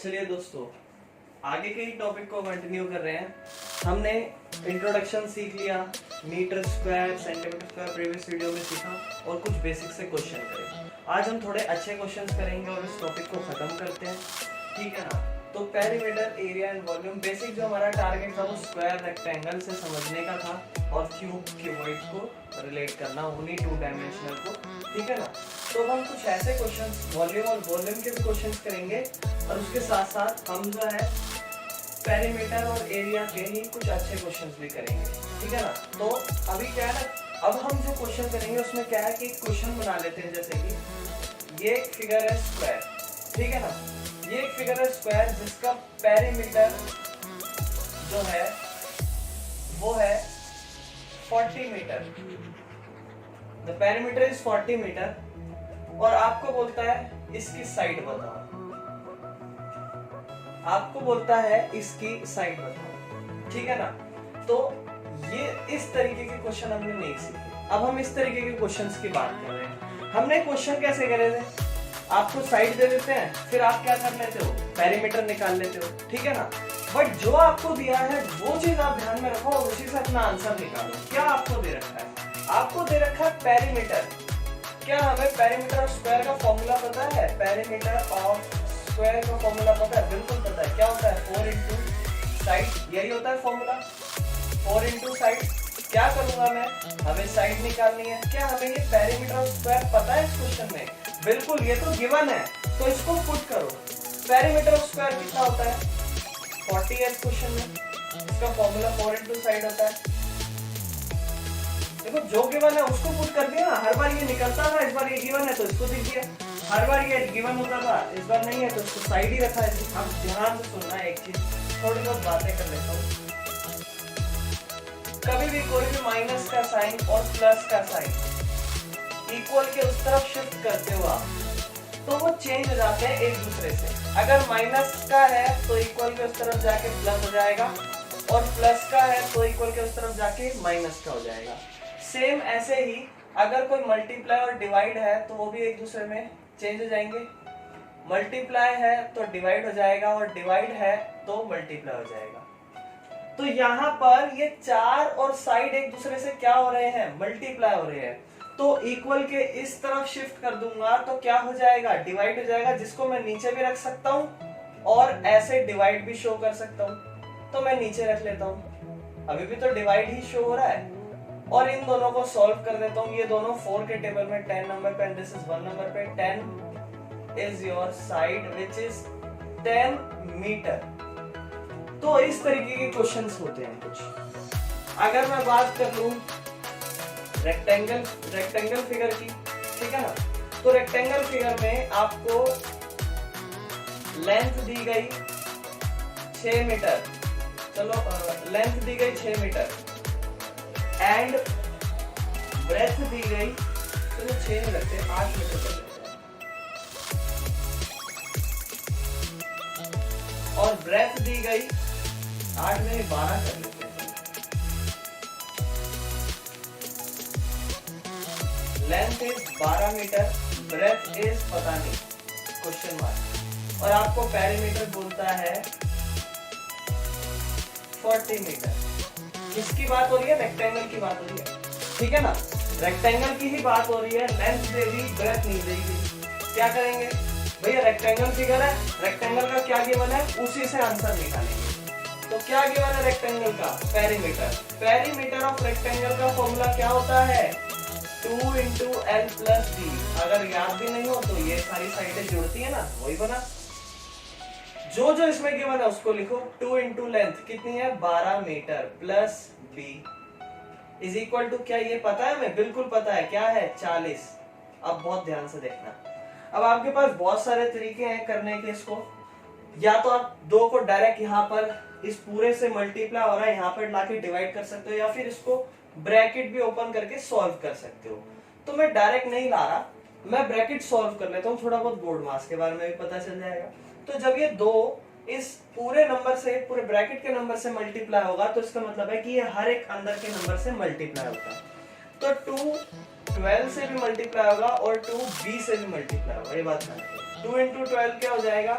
चलिए दोस्तों, आगे के ही टॉपिक को कंटिन्यू कर रहे हैं। हमने इंट्रोडक्शन सीख लिया, metre square, centimetre square previous video में सीखा और कुछ बेसिक से क्वेश्चन करें। आज हम थोड़े अच्छे क्वेश्चंस करेंगे और इस टॉपिक को खत्म करते हैं, ठीक है ना। तो perimeter, area and volume, basic जो हमारा टारगेट था वो स्क्वायर, रेक्टेंगल से समझने का था और क्यूब, क्यूबॉइड को रिलेट करना, उन्हीं टू डायमेंशनल को, ठीक है ना। तो हम कुछ ऐसे क्वेश्चंस वॉल्यूम और वॉल्यूम के भी क्वेश्चंस करेंगे और उसके साथ साथ हम जो है पेरीमीटर और एरिया के ही कुछ अच्छे क्वेश्चंस भी करेंगे, ठीक है ना। तो अभी क्या है ना, अब हम जो क्वेश्चन करेंगे उसमें क्या है कि क्वेश्चन बना लेते हैं, जैसे कि ये एक फिगर है स्क्वायर, ठीक है ना। ये एक फिगर है स्क्वायर जिसका पेरीमीटर जो है वो है 40 metre. The perimeter is 40 metre और आपको बोलता है इसकी साइड बताओ, आपको बोलता है इसकी साइड बताओ, ठीक है ना। तो ये इस तरीके के क्वेश्चन हमने नहीं सीखे। अब हम इस तरीके के क्वेश्चंस की बात कर रहे हैं। हमने क्वेश्चन कैसे करे थे, आपको साइड दे देते हैं, फिर आप क्या कर लेते हो, पेरीमीटर निकाल लेते हो, ठीक है ना। बट जो आपको दिया है वो चीज आप ध्यान में रखो और उसी से अपना आंसर निकालो। क्या आपको दे रखा है, आपको दे रखा है पेरीमीटर। क्या हमें पेरीमीटर ऑफ स्क्वायर का फॉर्मूला पता है? पेरीमीटर ऑफ स्क्वायर का फॉर्मूला पता है? बिल्कुल पता है। क्या होता है? 4 इंटू साइड, यही होता है फॉर्मूला, 4 इंटू साइड। क्या करूंगा मैं, हमें साइड निकालनी है। क्या हमें ये पेरीमीटर ऑफ स्क्वायर पता है इस क्वेश्चन में? बिल्कुल, ये तो गिवन है, तो इसको पुट करो। पेरीमीटर ऑफ स्क्वायर कितना होता है? 40 है इस क्वेश्चन में, इसका फॉर्मूला 4 इंटू साइड होता है। देखो, जो गिवन है उसको पुट कर दिया ना। हर बार ये निकलता था, इस बार ये गिवन है तो इसको दिख दिया। हर बार ये गिवन होता था, इस बार नहीं है तो इसको साइड ही रखा है। अब ध्यान से सुनना है एक चीज, थोड़ी बहुत बातें कर लेता हूँ। कभी भी कोई भी माइनस का साइन और प्लस का साइन इक्वल के उस तरफ शिफ्ट करते हो आप, तो वो चेंज हो जाते हैं एक दूसरे से। अगर माइनस का है तो इक्वल के उस तरफ जाके प्लस हो जाएगा और प्लस का है तो इक्वल के उस तरफ जाके माइनस का हो जाएगा। सेम ऐसे ही अगर कोई मल्टीप्लाई और डिवाइड है तो वो भी एक दूसरे में चेंज हो जाएंगे। मल्टीप्लाई है तो डिवाइड हो जाएगा और डिवाइड है तो मल्टीप्लाई हो जाएगा। तो यहाँ पर ये चार और साइड एक दूसरे से क्या हो रहे हैं, मल्टीप्लाई हो रहे हैं। तो इक्वल के इस तरफ शिफ्ट कर दूंगा तो क्या हो जाएगा, डिवाइड हो जाएगा, जिसको मैं नीचे भी रख सकता हूँ और ऐसे डिवाइड भी शो कर सकता हूँ। तो मैं नीचे रख लेता हूँ, अभी भी तो डिवाइड ही शो हो रहा है। और इन दोनों को सॉल्व कर देता हूँ। ये दोनों 4 के टेबल में 10 नंबर पे, दिस इज 1 नंबर पे। 10 is your side which is 10 metre. तो इस तरीके के क्वेश्चंस होते हैं कुछ। अगर मैं बात कर लूं रेक्टेंगल फिगर की, ठीक है ना, तो रेक्टेंगल फिगर में आपको लेंथ दी गई 6 मीटर, चलो लेंथ दी गई 6 मीटर एंड ब्रेथ दी गई, चलो 6 में लगते हैं, 8 मीटर कर लेते हैं। और ब्रेथ दी गई 8 में 12 कर लेते हैं। Length is 12 metre, breadth is पता नहीं, क्वेश्चन मार्क। और आपको पेरीमीटर बोलता है 40 मीटर। किसकी बात हो रही है? रेक्टेंगल की बात हो रही है, ठीक है ना। रेक्टेंगल की ही बात हो रही है, लेंथ दे दी, ब्रेथ नहीं देगी। क्या करेंगे भैया, रेक्टेंगल फिगर है, रेक्टेंगल का क्या गिवन है उसी से आंसर निकालेंगे। तो क्या गिवन है रेक्टेंगल का? पेरीमीटर। पेरीमीटर ऑफ रेक्टेंगल का फॉर्मूला क्या होता है? 2 इंटू एल प्लस बी। अगर याद भी नहीं हो तो ये सारी साइडें जुड़ती है ना, वही बना। जो जो इसमें गिवन है उसको लिखो। 2 इंटू लेंथ कितनी है, 12 metre, plus B is equal to, क्या ये पता है हमें? बिल्कुल पता है, क्या है, 40। अब बहुत ध्यान से देखना। अब आपके पास बहुत सारे तरीके हैं करने के इसको। या तो आप 2 को डायरेक्ट यहाँ पर इस पूरे से मल्टीप्लाई हो रहा है यहाँ पर लाके डिवाइड कर सकते हो, या फिर इसको ब्रैकेट भी ओपन करके सॉल्व कर सकते हो। तो मैं डायरेक्ट नहीं ला रहा, मैं ब्रैकेट सॉल्व कर लेता हूँ, थोड़ा बहुत बोर्ड मास के बारे में भी पता चल जाएगा। तो जब ये 2 इस पूरे नंबर से, पूरे ब्रैकेट के नंबर से मल्टीप्लाई होगा तो इसका मतलब है कि ये हर एक अंदर के नंबर से मल्टीप्लाई होता है। तो 2 12 से भी मल्टीप्लाई होगा और 2 20 से भी मल्टीप्लाई होगा, ये बात ध्यान रखिए। 2 इंटू 12 क्या हो जाएगा,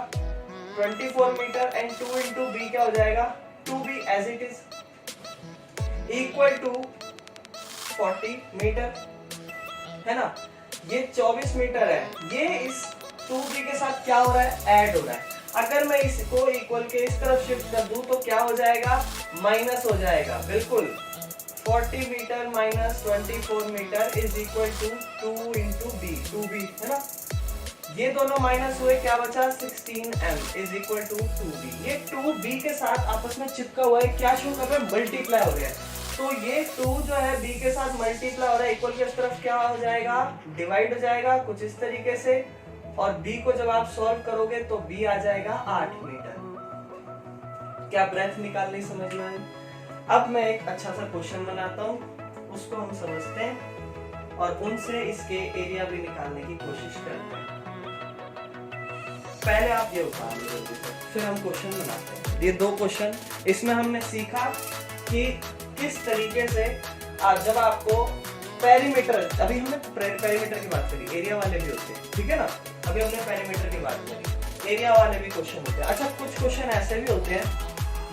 24 मीटर एंड 2 इंटू बी क्या हो जाएगा 2b as it is equal to 40 metre, है ना। ये 24 मीटर है, ये इस 2b के साथ क्या हो रहा है ऐड हो रहा है। अगर मैं इसको इक्वल के इस तरफ शिफ्ट कर दूं तो क्या हो जाएगा माइनस हो जाएगा, बिल्कुल 40 metre minus 24 metre is equal to 2 into B 2b, है ना। ये दोनों माइनस हुए, क्या बचा 16m is equal to 2b। ये 2b के साथ आपस में चिपका हुआ है, क्या शो कर रहा है मल्टीप्लाई हो रहा है। तो ये 2 जो है b के साथ मल्टीप्लाई हो रहा है, इक्वल के इस तरफ क्या हो जाएगा डिवाइड हो जाएगा कुछ इस तरीके से, और b को जब आप सॉल्व करोगे तो b आ जाएगा 8 मीटर। क्या ब्रेथ निकालनी समझ में आई। अब मैं एक अच्छा सा क्वेश्चन बनाता हूँ, उसको हम समझते हैं और उनसे इसके एरिया भी निकालने की कोशिश करते हैं। पहले आप ये उतार लो जल्दी से, फिर हम क्वेश्चन बनाते हैं। ये 2 क्वेश्चन, इसमें हमने सीखा कि किस तरीके से जब आपको पेरीमीटर, अभी हमने पेरीमीटर की बात करी, एरिया वाले भी होते हैं, ठीक है ना। अभी हमने पेरीमीटर की बात करी, एरिया वाले भी क्वेश्चन होते हैं। अच्छा कुछ क्वेश्चन ऐसे भी होते हैं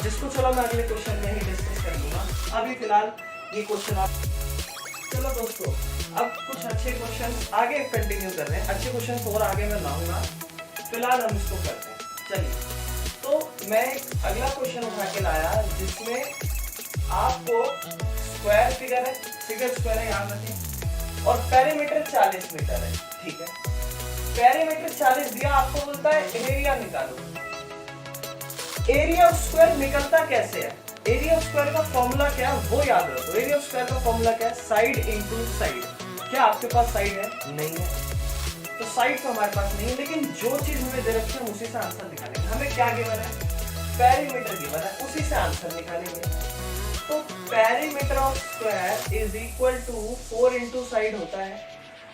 जिसको चलो मैं अगले क्वेश्चन में ही डिस्कस कर लूंगा, अभी फिलहाल ये क्वेश्चन आप चलो दोस्तों अब कुछ अच्छे क्वेश्चन आगे कंटिन्यू कर रहे हैं, अच्छे क्वेश्चन और आगे मैं लाऊंगा, फिलहाल हम इसको करते हैं। चलिए तो मैं एक अगला क्वेश्चन उठा के लाया जिसमें आपको स्क्वायर फिगर है, फिगर स्क्वायर है याद रखें, और पेरीमीटर 40 मीटर है, ठीक है। पेरीमीटर 40 दिया, आपको बोलता है एरिया निकालो। एरिया ऑफ स्क्वायर निकलता कैसे है, एरिया ऑफ स्क्वायर का फॉर्मूला क्या है वो याद रखो। एरिया ऑफ स्क्वायर का फॉर्मूला क्या है साइड इनटू साइड। क्या आपके पास साइड है, नहीं है, तो साइड तो हमारे पास नहीं है, लेकिन जो चीज हमें दे रखी है उसी से आंसर निकालेंगे। हमें क्या गिवन है, पेरीमीटर गिवन है, उसी से आंसर निकालेंगे। तो perimeter of square is equal to 4 into side होता है,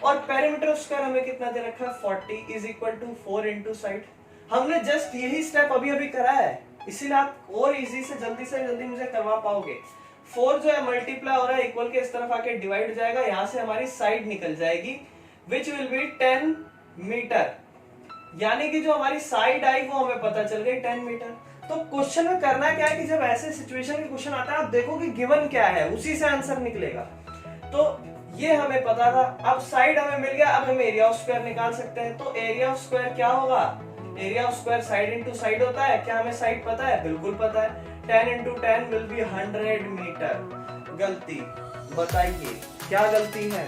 और पेरीमीटर ऑफ स्क्वायर हमें कितना दे रखा है 40 is equal to 4 into side. हमने जस्ट यही स्टेप अभी अभी करा है, इसीलिए आप और इजी से जल्दी मुझे करवा पाओगे। 4 जो है मल्टीप्लाई हो रहा है, इक्वल के इस तरफ आके डिवाइड हो जाएगा, यहाँ से हमारी साइड निकल जाएगी विच विल बी 10 मीटर, यानी कि जो हमारी साइड आई वो हमें पता चल गई 10 मीटर। तो क्वेश्चन में करना क्या है कि जब ऐसे सिचुएशन के क्वेश्चन आता है आप देखो कि गिवन क्या है, उसी से आंसर निकलेगा। तो ये हमें पता था, अब साइड हमें मिल गया, अब हम एरिया ऑफ स्क्वायर निकाल सकते हैं। तो एरिया ऑफ स्क्वायर क्या होगा, area of square side into side होता है। क्या हमें साइड पता है, बिल्कुल पता है, 10 इंटू 10 विल बी 100 मीटर। गलती बताइए क्या गलती है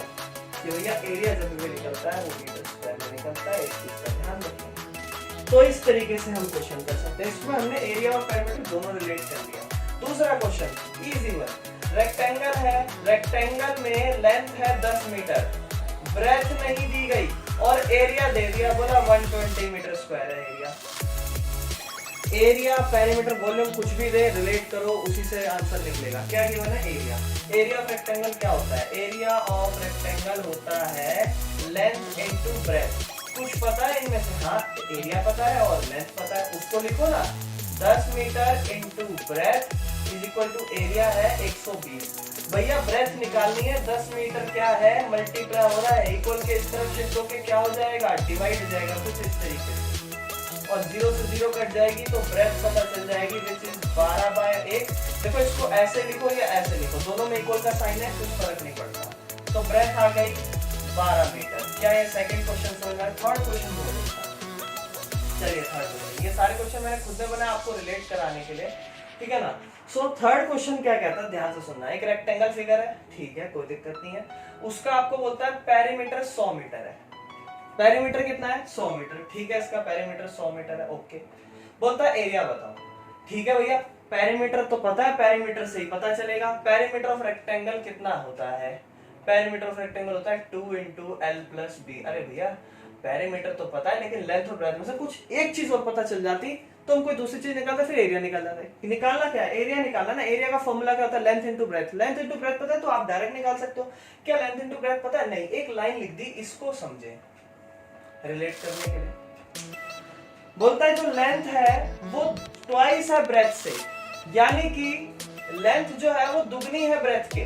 कि भैया एरिया जब भी निकलता है वो मीटर स्क्वायर में निकलता है, इस चीज का ध्यान रखें। तो इस तरीके से हम क्वेश्चन कर सकते हैं, इसमें हमने एरिया और पेरीमीटर दोनों रिलेट कर लिया। दूसरा क्वेश्चन इजी वन, रेक्टेंगल है, रेक्टेंगल में लेंथ है 10 मीटर, ब्रेथ नहीं दी गई और एरिया दे दिया, बोला 120 मीटर स्क्वायर है एरिया। एरिया पेरीमीटर वॉल्यूम कुछ भी दे रिलेट करो, उसी से आंसर निकलेगा। क्या गिवन है एरिया, एरिया ऑफ रेक्टेंगल क्या होता है, एरिया ऑफ रेक्टेंगल होता है लेंथ इनटू ब्रेथ। कुछ पता है इनमें से, हाँ एरिया पता है और लेंथ पता है, उसको लिखो ना, 10 metre into breadth is equal to area है 120। भैया ब्रेथ निकालनी है, 10 मीटर क्या है मल्टीप्लाई हो रहा है, इक्वल के इस तरफ शिफ्ट होके क्या हो जाएगा डिवाइड हो जाएगा कुछ इस तरीके से, और 0 से 0 कट जाएगी तो ब्रेथ पता चल जाएगी विच इज 12/1। देखो इसको ऐसे लिखो या ऐसे लिखो, दोनों में इक्वल का साइन है, कुछ फर्क नहीं पड़ता। तो ब्रेथ आ गई 12 मीटर। क्या ये सेकंड क्वेश्चन समझ में आया, थर्ड क्वेश्चन बोलो। चलिए थर्ड क्वेश्चन, ये सारे क्वेश्चन मैंने खुद में बनाया आपको रिलेट कराने के लिए, ठीक है ना। सो थर्ड क्वेश्चन क्या कहता है, ध्यान से सुनना। एक रेक्टेंगल फिगर है, ठीक है कोई दिक्कत नहीं है, उसका आपको बोलता है पेरीमीटर 100 मीटर है। पेरीमीटर कितना है 100 मीटर, ठीक है, इसका पेरीमीटर 100 मीटर है, ओके। बोलता है एरिया बताओ, ठीक है भैया पेरीमीटर तो पता है, पेरीमीटर से ही पता चलेगा। पेरीमीटर ऑफ रेक्टेंगल कितना होता है, पेरीमीटर ऑफ रेक्टेंगल होता है 2 इंटू एल प्लस बी। अरे भैया पेरीमीटर तो पता है, लेकिन लेंथ और ब्रेथ में से कुछ एक चीज और पता चल जाती तो हम कोई दूसरी चीज निकालते, फिर एरिया निकाल जाते। निकालना क्या है, एरिया निकालना ना। एरिया का फॉर्मूला क्या होता है, length into breadth. Length into breadth पता है तो आप डायरेक्ट निकाल सकते हो। क्या लेंथ इनटू ब्रेथ पता है, नहीं, एक लाइन लिख दी, इसको समझे रिलेट करने के लिए। बोलता है जो लेंथ है वो ट्वाइस है ब्रेथ से, यानी कि लेंथ जो है वो दुगनी है ब्रेथ के।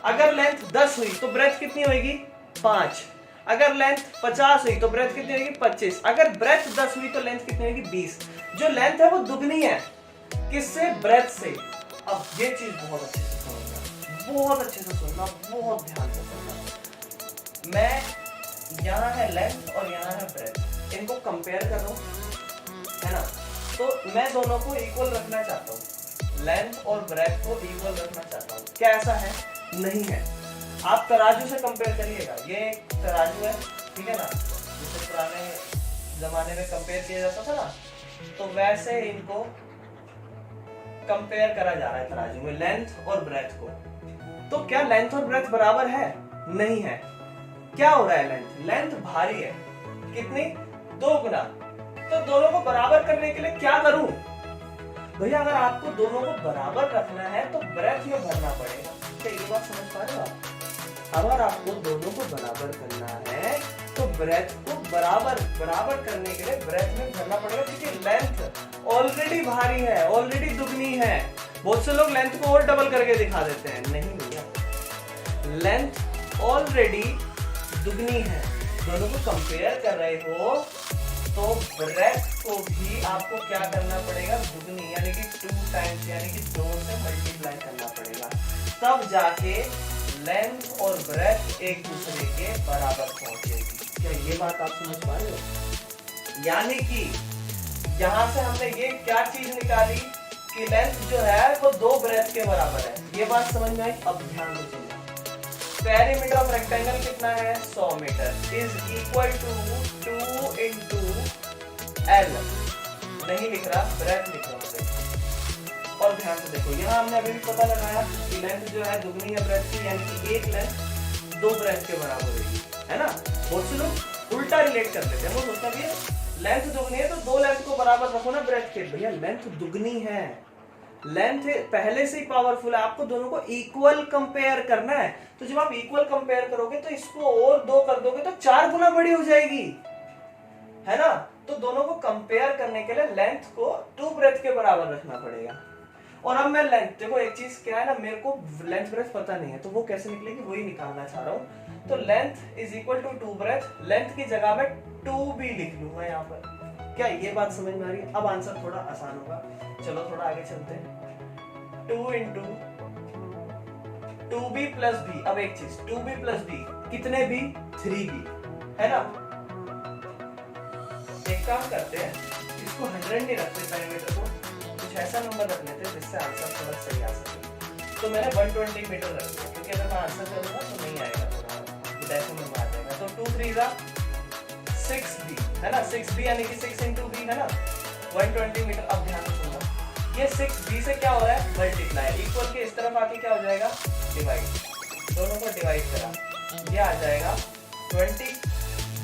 अगर लेंथ 10 हुई तो ब्रेथ कितनी होगी 5। अगर लेंथ 50 हुई तो ब्रेथ कितनी होगी 25, अगर ब्रेथ 10 हुई तो लेंथ कितनी होगी 20। जो लेंथ है वो दुगनी है किससे, ब्रेथ से। अब ये चीज बहुत अच्छे से समझना, बहुत अच्छे से सुनना, बहुत ध्यान से सुनना। मैं यहाँ है लेंथ और यहाँ है ब्रेथ, इनको कंपेयर कर रहा हूँ, है ना। तो मैं दोनों को इक्वल रखना चाहता हूँ, लेंथ और ब्रेथ को इक्वल रखना चाहता हूँ। क्या ऐसा है? नहीं है। आप तराजू से कंपेयर करिएगा, ये तराजू है, ठीक है ना, जिसे पुराने जमाने में कंपेयर किया जाता था ना, तो वैसे इनको कंपेयर करा जा रहा है तराजू में, लेंथ और ब्रेथ को। तो क्या लेंथ और ब्रेथ बराबर है? नहीं है। क्या हो रहा है? लेंथ भारी है, कितनी? 2 गुना। तो दोनों को बराबर करने के लिए क्या करूं? भैया अगर आपको दोनों को बराबर रखना है तो ब्रेथ में भरना पड़ेगा। क्या ये बात समझ पा रहे हो आप? अगर आपको दोनों को बराबर करना है तो ब्रेथ को बराबर करने के लिए ब्रेथ में भरना पड़ेगा, क्योंकि लेंथ ऑलरेडी भारी है, ऑलरेडी दुगनी है। बहुत से लोग लेंथ को और डबल करके दिखा देते हैं, नहीं भैया, लेंथ ऑलरेडी दुगनी है। दोनों को कंपेयर कर रहे हो तो ब्रेथ को भी आपको क्या करना पड़ेगा, दुगनी, यानी कि 2 टाइम्स, यानी कि 2 से मल्टीप्लाई करना पड़ेगा, तब जाके लेंथ और ब्रेथ एक दूसरे के बराबर पहुंचेगी। क्या ये बात आप समझ पा रहे हो? यानी कि यहां से हमने ये क्या चीज निकाली कि लेंथ जो है वो 2 ब्रेथ के बराबर है। ये बात समझ में आई? अब ध्यान से सुनिए। पेरीमीटर ऑफ रेक्टेंगल कितना है? 100 metre is equal to 2 into L, नहीं लिख रहा, ब्रेथ लिख रहा हूं। और ध्यान से देखो, यहाँ हमने अभी भी पता लगाया कि लेंथ जो है दुगनी है ब्रेथ की, यानी कि एक लेंथ 2 ब्रेथ के बराबर होगी, है ना। बहुत से लोग उल्टा रिलेट कर लेते हैं, वो सोचता भी है लेंथ दुगनी है तो 2 लेंथ को बराबर रखो ना ब्रेथ के। भैया लेंथ दुगनी है, लेंथ पहले से ही पावरफुल है, आपको दोनों को इक्वल कंपेयर करना है। तो जब आप इक्वल कंपेयर करोगे तो इसको और 2 कर दोगे तो 4 गुना बड़ी हो जाएगी, है ना। तो दोनों को कंपेयर करने के लिए लेंथ को 2 ब्रेथ के बराबर रखना पड़ेगा। और अब मैं लेंथ, देखो एक चीज क्या है ना, मेरे को लेंथ ब्रेथ पता नहीं है, तो वो कैसे निकलेगी वही निकालना चाह रहा हूँ। तो length is equal to 2 breadth, length की जगह में 2 भी लिख लूंगा यहाँ पर। क्या ये बात समझ में आ रही है? अब आंसर थोड़ा आसान होगा, चलो थोड़ा आगे चलते हैं। 2 इंटू 2b प्लस b, अब एक चीज 2b प्लस b कितने b? 3b, है ना। एक काम करते हैं, इसको 100 नहीं रखते पेरीमीटर को, कुछ ऐसा नंबर रख लेते हैं जिससे आंसर थोड़ा सही आ सके। तो मैंने 120 मीटर रख दिया, क्योंकि अगर मैं आंसर करूंगा तो नहीं आएगा, थोड़ा डेसिमल में आ जाएगा। तो 2 3 जा 6b, है ना, 6b यानी कि 6 इंटू b, है ना, 120 मीटर। अब ध्यान से सुनना, ये 6b से क्या हो रहा है? मल्टीप्लाई, इक्वल के इस तरफ आके क्या हो जाएगा? डिवाइड, दोनों को डिवाइड करा, ये आ जाएगा 20।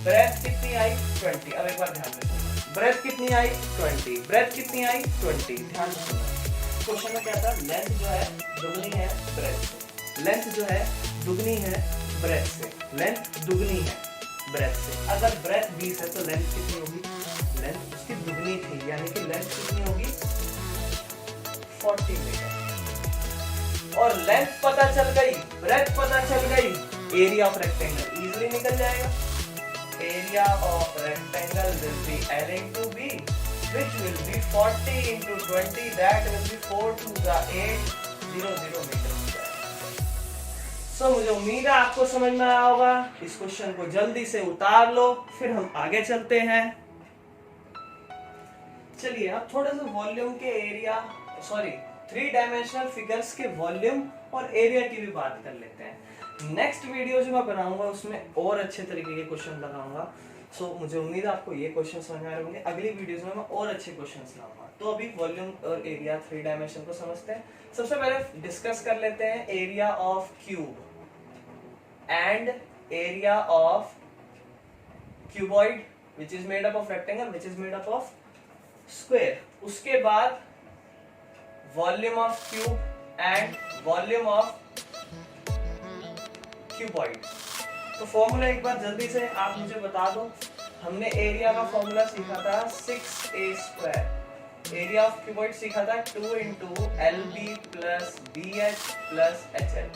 ब्रेथ कितनी आई? 20। अब एक बार ध्यान से सुनना, ब्रेथ कितनी आई? 20। ब्रेथ कितनी आई? 20। ध्यान से सुनना, क्वेश्चन में क्या था? लेंथ जो है दुगनी है ब्रेथ से, लेंथ जो है दुगनी है ब्रेथ से, लेंथ दुगनी है ब्रेथ से। अगर ब्रेथ 20 है तो लेंथ कितनी होगी? लेंथ उसकी दुगनी थी, यानी कि लेंथ कितनी होगी? 40 मीटर। और लेंथ पता चल गई, ब्रेथ पता चल गई, एरिया ऑफ रेक्टेंगल इजीली निकल जाएगा। Area of rectangle will be L into B, which will be 40 into 20, that will be 4 to the 8, 00 metre. मुझे उम्मीद है आपको समझ में आया होगा। इस क्वेश्चन को जल्दी से उतार लो, फिर हम आगे चलते हैं। चलिए अब थोड़ा सा वॉल्यूम के एरिया, सॉरी 3 डायमेंशनल फिगर्स के वॉल्यूम और एरिया की भी बात कर लेते हैं। नेक्स्ट वीडियो जो मैं बनाऊंगा उसमें और अच्छे तरीके के क्वेश्चन लगाऊंगा। मुझे उम्मीद है आपको ये क्वेश्चन समझ में आ रहे होंगे। अगली वीडियोस में मैं और अच्छे क्वेश्चंस लाऊंगा। तो अभी वॉल्यूम और एरिया 3 डायमेंशन को समझते हैं। सबसे पहले डिस्कस कर लेते हैं area of cube and area of cuboid which is made up of rectangle which is made up of square. उसके बाद volume of cube and volume of cuboid. तो फॉर्मूला एक बार जल्दी से आप मुझे बता दो। हमने एरिया का फॉर्मूला सीखा था 6a²। एरिया ऑफ क्यूबॉइड सीखा था 2 into LB plus BH plus HL।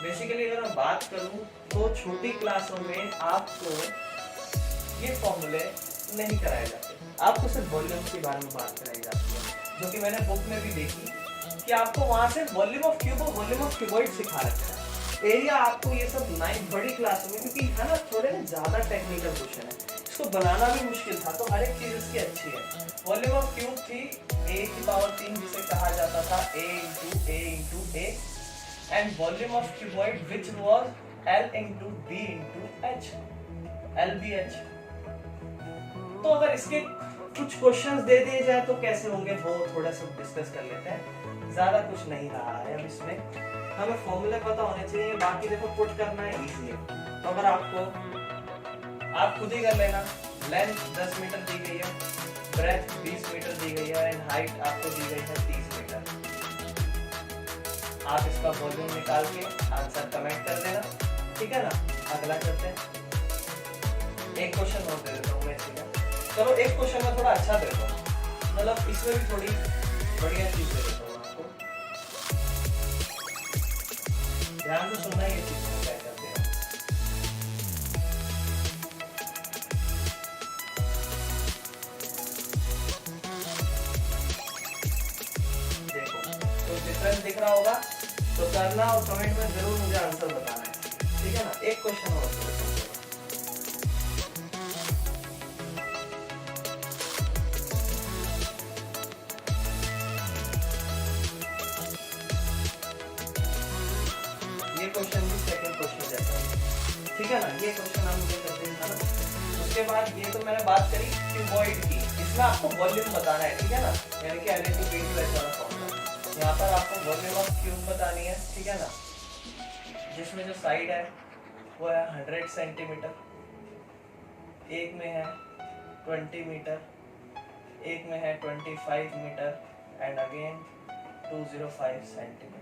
Basically अगर मैं बात करूं तो छोटी क्लासों में आपको ये फॉर्मूले नहीं कराए जाते, आपको सिर्फ वॉल्यूम के बारे में बात कराई जाती है, जो कि मैंने बुक में भी देखी कि आपको वहां से वॉल्यूम ऑफ क्यूब और वॉल्यूम ऑफ क्यूबॉइड सिखा रखा है। एरिया आपको ये सब 9 बड़ी क्लासों में, क्योंकि है ना थोड़े ना ज्यादा टेक्निकल क्वेश्चन है, इसको बनाना भी मुश्किल था, तो हर एक चीज इसकी अच्छी है। वॉल्यूम ऑफ क्यूब थी a की पावर 3 जिसे कहा जाता था a into a and volume of cuboid which was l into b into h, LBH। तो अगर इसके कुछ क्वेश्चंस दे दिए जाए तो कैसे होंगे वो थोड़ा सा डिस्कस कर लेते हैं। ज्यादा कुछ नहीं रहा है अब इसमें, हमें फॉर्मूले पता होने चाहिए, बाकी देखो पुट करना है इजी है। तो अगर आप खुद ही कर लेना, लेंथ 10 मीटर दी गई है, ब्रेथ 20 मीटर दी गई है एंड हाइट आपको दी गई है 30 मीटर। आप इसका वॉल्यूम निकाल के आंसर कमेंट कर देना, ठीक है ना। अगला करते हैं, एक क्वेश्चन और दे देता हूँ मैं सीधा। चलो एक क्वेश्चन में थोड़ा अच्छा देता हूँ, मतलब इसमें भी थोड़ी बढ़िया चीज दे देता हूँ आपको, ध्यान से सुनना ये चीज क्या करते हैं। देखो तो डिफरेंस दिख रहा होगा तो करना और कमेंट में जरूर मुझे आंसर बताना है, ठीक है ना। एक क्वेश्चन और क्वेश्चन भी सेकंड क्वेश्चन जैसा है, ठीक है ना। ये क्वेश्चन हम ये करते हैं ना। उसके बाद ये तो मैंने बात करी क्यूबॉइड की, इसमें आपको वॉल्यूम बताना है, ठीक है ना, यानी कि L into B वाला फॉर्मूला। यहाँ पर आपको वॉल्यूम ऑफ क्यूब बतानी है, ठीक है ना, जिसमें जो साइड है वो है 100 सेंटीमीटर, एक में है 20 मीटर, एक में है 25 मीटर एंड अगेन 205 सेंटीमीटर।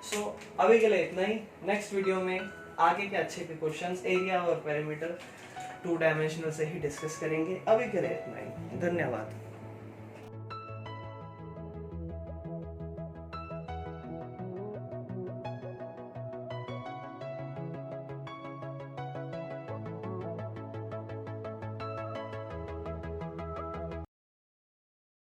सो अभी के लिए इतना ही। नेक्स्ट वीडियो में आगे के अच्छे के क्वेश्चंस एरिया और पेरीमीटर 2 डायमेंशनल से ही डिस्कस करेंगे। अभी के लिए इतना ही, धन्यवाद।